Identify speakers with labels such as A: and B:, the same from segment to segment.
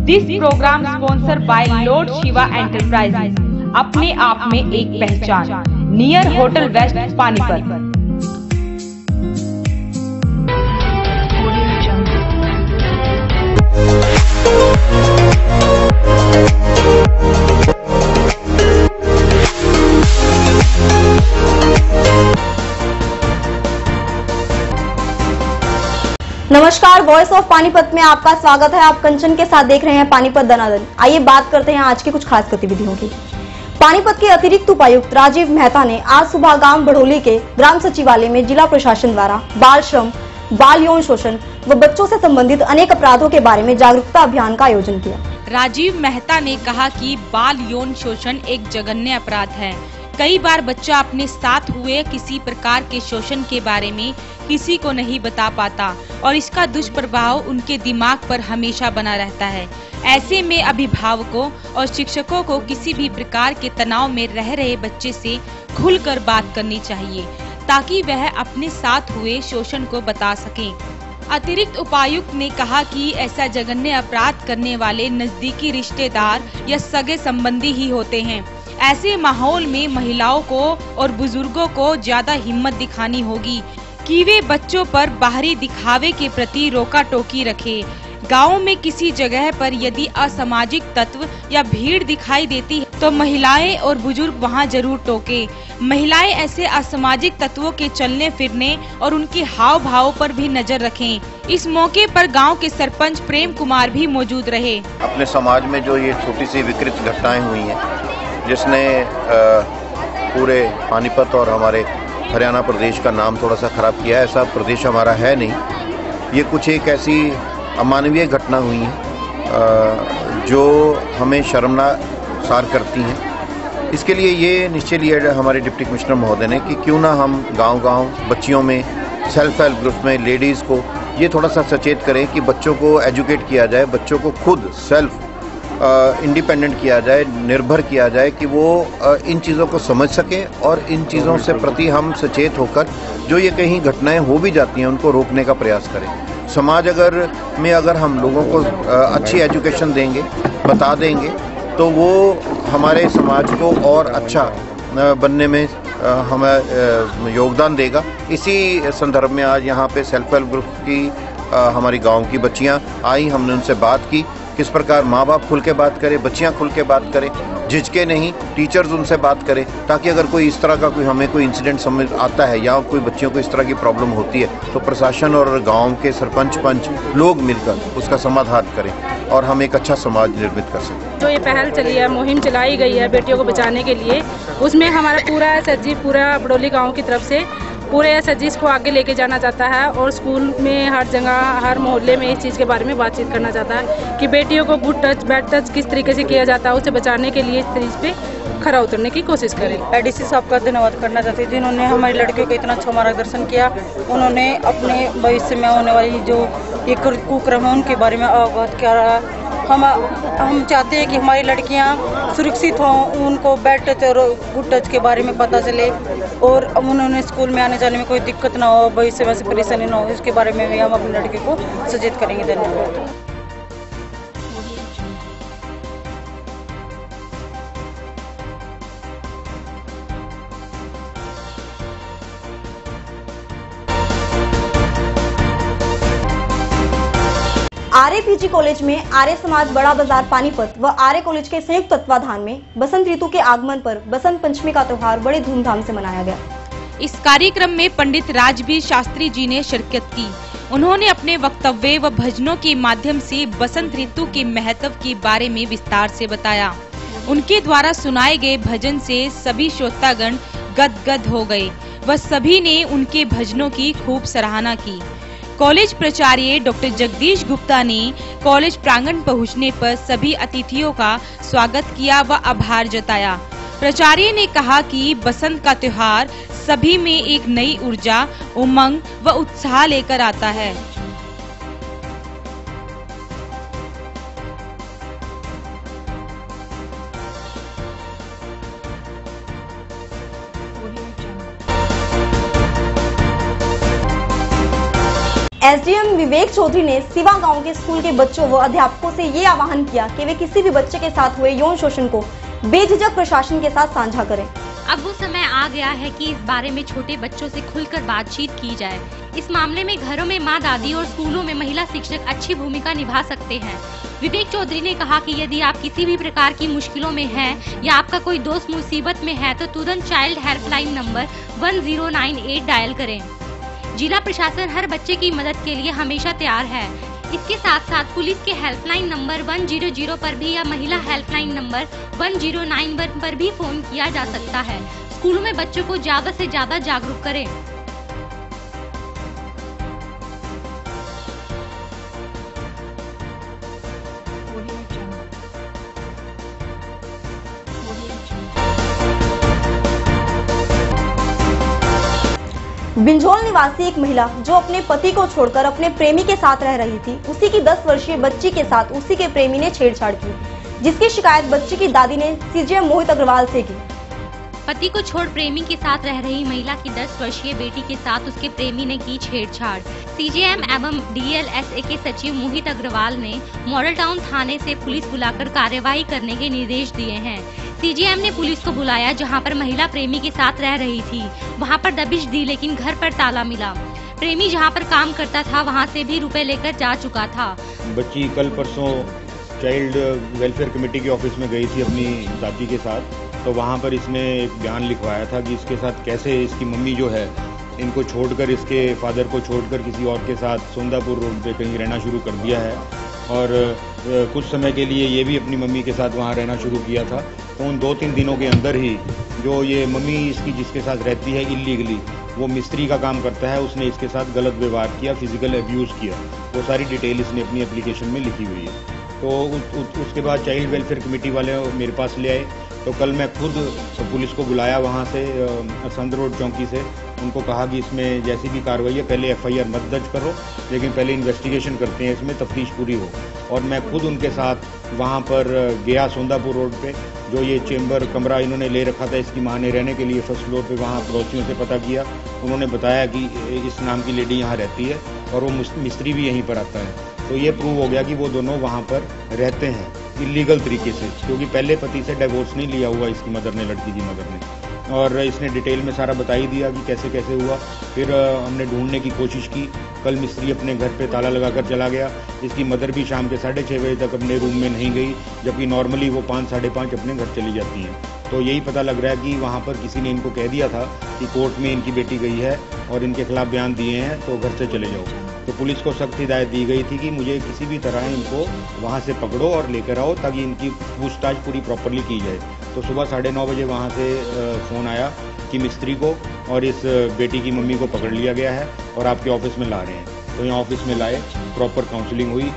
A: This program sponsor by lord Shiva enterprises, अपने आप में एक पहचान, नियर होटल वेस्ट पानीपत।
B: नमस्कार, वॉइस ऑफ पानीपत में आपका स्वागत है। आप कंचन के साथ देख रहे हैं पानीपत दनादन। आइए बात करते हैं आज की कुछ खास गतिविधियों की। पानीपत के अतिरिक्त उपायुक्त राजीव मेहता ने आज सुबह गांव बढ़ोली के ग्राम सचिवालय में जिला प्रशासन द्वारा बाल श्रम, बाल यौन शोषण व बच्चों से संबंधित अनेक अपराधों के बारे में जागरूकता अभियान का आयोजन किया।
A: राजीव मेहता ने कहा कि बाल यौन शोषण एक जघन्य अपराध है। कई बार बच्चा अपने साथ हुए किसी प्रकार के शोषण के बारे में किसी को नहीं बता पाता और इसका दुष्प्रभाव उनके दिमाग पर हमेशा बना रहता है। ऐसे में अभिभावकों और शिक्षकों को किसी भी प्रकार के तनाव में रह रहे बच्चे से खुलकर बात करनी चाहिए ताकि वह अपने साथ हुए शोषण को बता सकें। अतिरिक्त उपायुक्त ने कहा कि ऐसा जघन्य अपराध करने वाले नजदीकी रिश्तेदार या सगे संबंधी ही होते हैं। ऐसे माहौल में महिलाओं को और बुजुर्गों को ज्यादा हिम्मत दिखानी होगी कि वे बच्चों पर बाहरी दिखावे के प्रति रोका टोकी रखे। गाँव में किसी जगह पर यदि असामाजिक तत्व या भीड़ दिखाई देती है तो महिलाएं और बुजुर्ग वहां जरूर टोके। महिलाएं ऐसे असामाजिक तत्वों के चलने फिरने और उनके हाव भाव पर भी नजर रखें। इस मौके पर गांव के सरपंच प्रेम कुमार भी मौजूद रहे।
C: अपने समाज में जो ये छोटी सी विकृत घटनाएं हुई हैं, जिसने पूरे पानीपत और हमारे हरियाणा प्रदेश का नाम थोड़ा सा खराब किया है। ऐसा प्रदेश हमारा है नहीं। ये कुछ एक ऐसी अमानवीय घटना हुई है जो हमें शर्मनाक करती हैं। इसके लिए ये निश्चय लिया हमारे डिप्टी कमिश्नर महोदय ने कि क्यों ना हम गांव-गांव बच्चियों में, सेल्फ हेल्प ग्रुप में लेडीज़ को ये थोड़ा सा सचेत करें कि बच्चों को एजुकेट किया जाए, बच्चों को खुद सेल्फ इंडिपेंडेंट किया जाए, निर्भर किया जाए कि वो इन चीज़ों को समझ सकें और इन चीज़ों से प्रति हम सचेत होकर जो ये कहीं घटनाएं हो भी जाती हैं उनको रोकने का प्रयास करें। समाज अगर हम लोगों को अच्छी एजुकेशन देंगे, बता देंगे, तो वो हमारे समाज को और अच्छा बनने में हमें योगदान देगा। इसी संदर्भ में आज यहाँ पे सेल्फ हेल्प ग्रुप की हमारी गांव की बच्चियाँ आई, हमने उनसे बात की किस प्रकार माँ बाप खुल के बात करें, बच्चियाँ खुल के बात करें, झिझके नहीं, टीचर्स उनसे बात करें, ताकि अगर कोई इस तरह का हमें कोई इंसिडेंट समझ आता है या कोई बच्चियों को इस तरह की प्रॉब्लम होती है तो प्रशासन और गांव के सरपंच पंच लोग मिलकर उसका समाधान करें और हम एक अच्छा समाज निर्मित कर सकें।
D: जो ये पहल चली है, मुहिम चलाई गई है बेटियों को बचाने के लिए, उसमें हमारा पूरा एसएचजी, पूरा बढ़ोली गाँव की तरफ से पूरे एसएचजी को आगे लेके जाना चाहता है और स्कूल में हर जगह, हर मोहल्ले में इस चीज़ के बारे में बातचीत करना चाहता है कि बेटियों को गुड टच, बैड टच किस तरीके से किया जाता है, उसे बचाने के लिए इस तरीके पे खरा उतरने की कोशिश करें।
E: एडीसी साहब का धन्यवाद करना चाहती हूँ जिन्होंने हमारी लड़कियों को इतना अच्छा मार्गदर्शन किया। उन्होंने अपने भविष्य में होने वाली जो ये कुक्रम है उनके बारे में अवगत किया। हम चाहते हैं कि हमारी लड़कियां सुरक्षित हों, उनको बैड टच और गुड टच के बारे में पता चले और उन्होंने स्कूल में आने जाने में कोई दिक्कत ना हो, भविष्य में परेशानी ना हो, इसके बारे में भी हम अपनी लड़की को सचेत करेंगे। धन्यवाद।
B: आरएपीजी कॉलेज में आर्य समाज बड़ा बाजार पानीपत व आर्य कॉलेज के संयुक्त तत्वाधान में बसंत ऋतु के आगमन पर बसंत पंचमी का त्योहार बड़े धूमधाम से मनाया गया।
A: इस कार्यक्रम में पंडित राजवीर शास्त्री जी ने शिरकत की। उन्होंने अपने वक्तव्य व भजनों के माध्यम से बसंत ऋतु के महत्व के बारे में विस्तार से बताया। उनके द्वारा सुनाए गए भजन से सभी श्रोतागण गदगद हो गए व सभी ने उनके भजनों की खूब सराहना की। कॉलेज प्राचार्य डॉक्टर जगदीश गुप्ता ने कॉलेज प्रांगण पहुंचने पर सभी अतिथियों का स्वागत किया व आभार जताया। प्राचार्य ने कहा कि बसंत का त्योहार सभी में एक नई ऊर्जा, उमंग व उत्साह लेकर आता है।
B: एसडीएम विवेक चौधरी ने सिवा गांव के स्कूल के बच्चों व अध्यापकों से ये आह्वान किया कि वे किसी भी बच्चे के साथ हुए यौन शोषण को बेझिझक प्रशासन के साथ साझा करें।
F: अब वो समय आ गया है कि इस बारे में छोटे बच्चों से खुलकर बातचीत की जाए। इस मामले में घरों में माँ दादी और स्कूलों में महिला शिक्षक अच्छी भूमिका निभा सकते हैं। विवेक चौधरी ने कहा कि यदि आप किसी भी प्रकार की मुश्किलों में हैं या आपका कोई दोस्त मुसीबत में है तो तुरंत चाइल्ड हेल्पलाइन नंबर 1098 डायल करें। जिला प्रशासन हर बच्चे की मदद के लिए हमेशा तैयार है। इसके साथ साथ पुलिस के हेल्पलाइन नंबर 100 पर भी या महिला हेल्पलाइन नंबर 1091 पर भी फोन किया जा सकता है। स्कूलों में बच्चों को ज्यादा से ज्यादा जागरूक करें।
B: बिंझोल निवासी एक महिला जो अपने पति को छोड़कर अपने प्रेमी के साथ रह रही थी, उसी की 10 वर्षीय बच्ची के साथ उसी के प्रेमी ने छेड़छाड़ की, जिसकी शिकायत बच्ची की दादी ने सीजेएम मोहित अग्रवाल से की।
F: पति को छोड़ प्रेमी के साथ रह रही महिला की 10 वर्षीय बेटी के साथ उसके प्रेमी ने की छेड़छाड़। सीजेएम एवं डीएलएसए के सचिव मोहित अग्रवाल ने मॉडल टाउन थाने से पुलिस बुलाकर कार्रवाई करने के निर्देश दिए हैं। सीजेएम ने पुलिस को बुलाया जहां पर महिला प्रेमी के साथ रह रही थी, वहां पर दबिश दी लेकिन घर पर ताला मिला। प्रेमी जहां पर काम करता था वहां से भी रुपए लेकर जा चुका था।
G: बच्ची कल परसों चाइल्ड वेलफेयर कमेटी के ऑफिस में गई थी अपनी दादी के साथ, तो वहाँ पर इसने एक बयान लिखवाया था कि इसके साथ कैसे इसकी मम्मी जो है इनको छोड़कर, इसके फादर को छोड़कर किसी और के साथ सोंदापुर रोड पे कहीं रहना शुरू कर दिया है और कुछ समय के लिए ये भी अपनी मम्मी के साथ वहाँ रहना शुरू किया था। तो उन 2-3 दिनों के अंदर ही जो ये मम्मी इसकी जिसके साथ रहती है इलीगली, वो मिस्त्री का काम करता है, उसने इसके साथ गलत व्यवहार किया, फिजिकल अब्यूज़ किया। वो सारी डिटेल इसने अपनी एप्लीकेशन में लिखी हुई है। तो उसके बाद चाइल्ड वेलफेयर कमेटी वाले मेरे पास ले आए, तो कल मैं खुद पुलिस को बुलाया वहाँ से संद रोड चौकी से। उनको कहा कि इसमें जैसी भी कार्रवाई है पहले एफआईआर मत दर्ज करो, लेकिन पहले इन्वेस्टिगेशन करते हैं, इसमें तफ्तीश पूरी हो। और मैं खुद उनके साथ वहाँ पर गया सोंदापुर रोड पे, जो ये चेम्बर कमरा इन्होंने ले रखा था इसकी माँ ने रहने के लिए फर्स्ट फ्लोर पे, वहाँ पड़ोसियों से पता किया। उन्होंने बताया कि इस नाम की लेडी यहाँ रहती है और वो मिस्त्री भी यहीं पर आता है। तो ये प्रूव हो गया कि वो दोनों वहाँ पर रहते हैं इलीगल तरीके से, क्योंकि पहले पति से डिवोर्स नहीं लिया हुआ इसकी मदर ने, लड़की की मदर ने। और इसने डिटेल में सारा बता ही दिया कि कैसे कैसे हुआ। फिर हमने ढूंढने की कोशिश की। कल मिस्त्री अपने घर पे ताला लगाकर चला गया। इसकी मदर भी शाम के 6:30 बजे तक अपने रूम में नहीं गई, जबकि नॉर्मली वो 5-5:30 अपने घर चली जाती हैं। तो यही पता लग रहा है कि वहाँ पर किसी ने इनको कह दिया था कि कोर्ट में इनकी बेटी गई है और इनके खिलाफ बयान दिए हैं, तो घर से चले जाओ। तो पुलिस को सख्त हिदायत दी गई थी कि मुझे किसी भी तरह इनको वहाँ से पकड़ो और लेकर आओ, ताकि इनकी पूछताछ पूरी प्रॉपरली की जाए। तो सुबह 9:30 बजे वहाँ से फ़ोन आया कि मिस्त्री को और इस बेटी की मम्मी को पकड़ लिया गया है और आपके ऑफिस में ला रहे हैं। तो यहाँ ऑफिस में लाए, प्रॉपर काउंसलिंग हुई।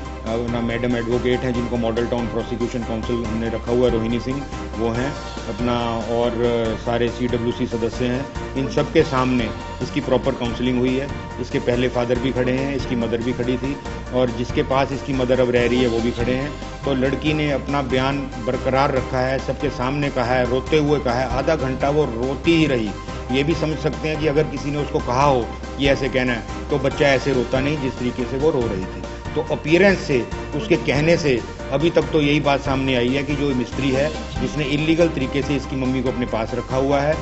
G: ना मैडम एडवोकेट हैं जिनको मॉडल टाउन प्रोसिक्यूशन काउंसिल हमने रखा हुआ है, रोहिणी सिंह वो हैं अपना, और सारे CWC सदस्य हैं। इन सब के सामने इसकी प्रॉपर काउंसलिंग हुई है। इसके पहले फादर भी खड़े हैं, इसकी मदर भी खड़ी थी, और जिसके पास इसकी मदर अब रह रही है वो भी खड़े हैं। तो लड़की ने अपना बयान बरकरार रखा है, सबके सामने कहा है, रोते हुए कहा है। आधा घंटा वो रोती ही रही। ये भी समझ सकते हैं कि अगर किसी ने उसको कहा हो कि ऐसे कहना है, तो बच्चा ऐसे रोता नहीं जिस तरीके से वो रो रही थी। तो अपीयरेंस से, उसके कहने से अभी तक तो यही बात सामने आई है कि जो मिस्त्री है जिसने इलीगल तरीके से इसकी मम्मी को अपने पास रखा हुआ है,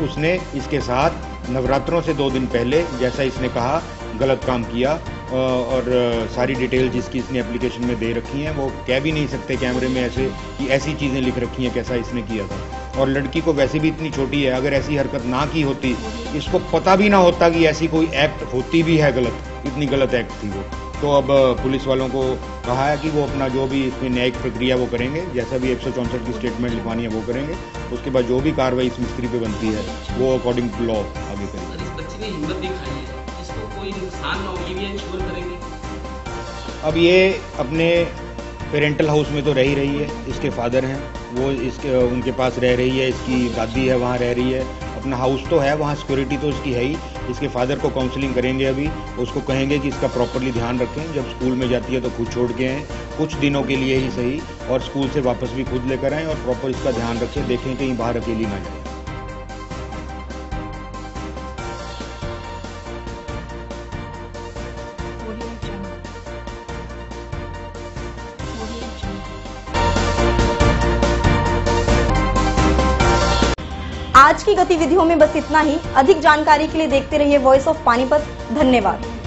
G: उसने इसके साथ नवरात्रों से 2 दिन पहले, जैसा इसने कहा, गलत काम किया। और सारी डिटेल जिसकी इसने एप्लीकेशन में दे रखी हैं, वो कह भी नहीं सकते कैमरे में ऐसे कि ऐसी चीज़ें लिख रखी हैं कैसा इसने किया था। और लड़की को वैसे भी इतनी छोटी है, अगर ऐसी हरकत ना की होती, इसको पता भी ना होता कि ऐसी कोई एक्ट होती भी है गलत, इतनी गलत एक्ट थी वो। तो अब पुलिस वालों को कहा है कि वो अपना जो भी इसमें न्यायिक प्रक्रिया वो करेंगे, जैसा भी 164 की स्टेटमेंट लिखवानी है वो करेंगे। उसके बाद जो भी कार्रवाई इस मिस्त्री पे बनती है वो अकॉर्डिंग टू लॉ आगे करेंगे।
H: इस बच्चे ने हिम्मत दिखाई है, इसको कोई नुकसान ना हो, ये भी इंश्योर करेंगे।
G: अब ये अपने पेरेंटल हाउस में तो रह ही रही है, इसके फादर हैं वो उनके पास रह रही है, इसकी दादी है वहाँ रह रही है, अपना हाउस तो है, वहाँ सिक्योरिटी तो इसकी है ही। इसके फादर को काउंसलिंग करेंगे, अभी उसको कहेंगे कि इसका प्रॉपरली ध्यान रखें, जब स्कूल में जाती है तो खुद छोड़ के आएँ, कुछ दिनों के लिए ही सही, और स्कूल से वापस भी खुद लेकर आएँ और प्रॉपर इसका ध्यान रखें, देखें कहीं बाहर अकेली ना जाए।
B: आज की गतिविधियों में बस इतना ही। अधिक जानकारी के लिए देखते रहिए वॉइस ऑफ पानीपत। धन्यवाद।